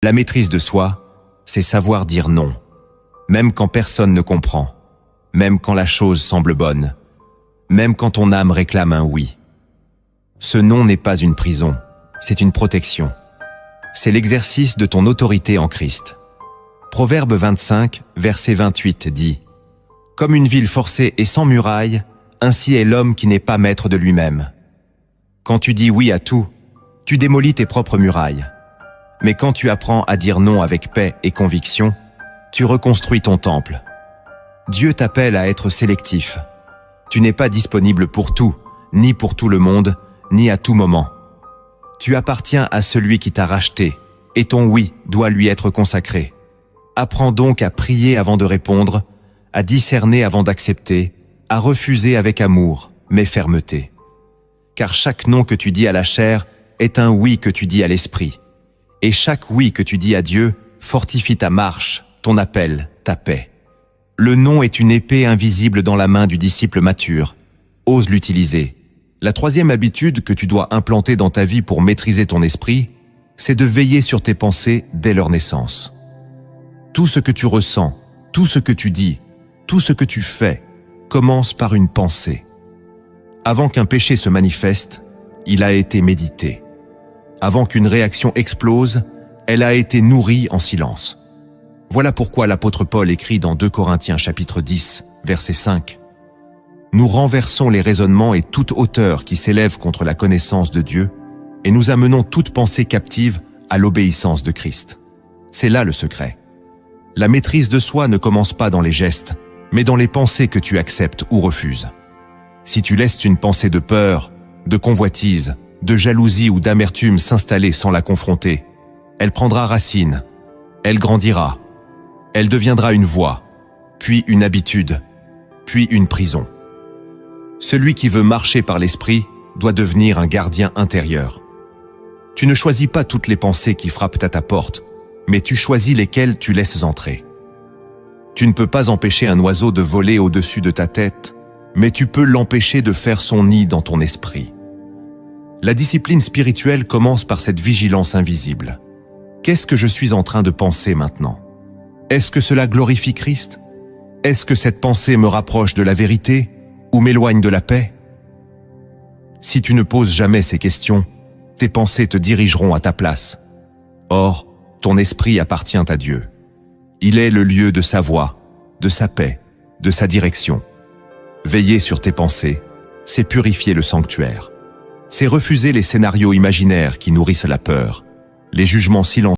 La maîtrise de soi, c'est savoir dire non, même quand personne ne comprend, même quand la chose semble bonne, même quand ton âme réclame un oui. Ce non n'est pas une prison, c'est une protection. C'est l'exercice de ton autorité en Christ. Proverbe 25, verset 28 dit « Comme une ville forcée et sans muraille, ainsi est l'homme qui n'est pas maître de lui-même. » Quand tu dis oui à tout, tu démolis tes propres murailles. Mais quand tu apprends à dire non avec paix et conviction, tu reconstruis ton temple. Dieu t'appelle à être sélectif. Tu n'es pas disponible pour tout, ni pour tout le monde, ni à tout moment. Tu appartiens à celui qui t'a racheté, et ton oui doit lui être consacré. Apprends donc à prier avant de répondre, à discerner avant d'accepter, à refuser avec amour, mais fermeté. Car chaque non que tu dis à la chair est un oui que tu dis à l'esprit. Et chaque oui que tu dis à Dieu fortifie ta marche, ton appel, ta paix. Le non est une épée invisible dans la main du disciple mature. Ose l'utiliser. La troisième habitude que tu dois implanter dans ta vie pour maîtriser ton esprit, c'est de veiller sur tes pensées dès leur naissance. Tout ce que tu ressens, tout ce que tu dis, tout ce que tu fais, commence par une pensée. Avant qu'un péché se manifeste, il a été médité. Avant qu'une réaction explose, elle a été nourrie en silence. Voilà pourquoi l'apôtre Paul écrit dans 2 Corinthiens chapitre 10, verset 5. Nous renversons les raisonnements et toute hauteur qui s'élève contre la connaissance de Dieu, et nous amenons toute pensée captive à l'obéissance de Christ. C'est là le secret. La maîtrise de soi ne commence pas dans les gestes, mais dans les pensées que tu acceptes ou refuses. Si tu laisses une pensée de peur, de convoitise, de jalousie ou d'amertume s'installer sans la confronter, elle prendra racine, elle grandira, elle deviendra une voie, puis une habitude, puis une prison. Celui qui veut marcher par l'esprit doit devenir un gardien intérieur. Tu ne choisis pas toutes les pensées qui frappent à ta porte, mais tu choisis lesquelles tu laisses entrer. Tu ne peux pas empêcher un oiseau de voler au-dessus de ta tête, mais tu peux l'empêcher de faire son nid dans ton esprit. La discipline spirituelle commence par cette vigilance invisible. Qu'est-ce que je suis en train de penser maintenant? Est-ce que cela glorifie Christ? Est-ce que cette pensée me rapproche de la vérité ou m'éloigne de la paix? Si tu ne poses jamais ces questions, tes pensées te dirigeront à ta place. Or, ton esprit appartient à Dieu. Il est le lieu de sa voix, de sa paix, de sa direction. Veiller sur tes pensées, c'est purifier le sanctuaire. C'est refuser les scénarios imaginaires qui nourrissent la peur, les jugements silencieux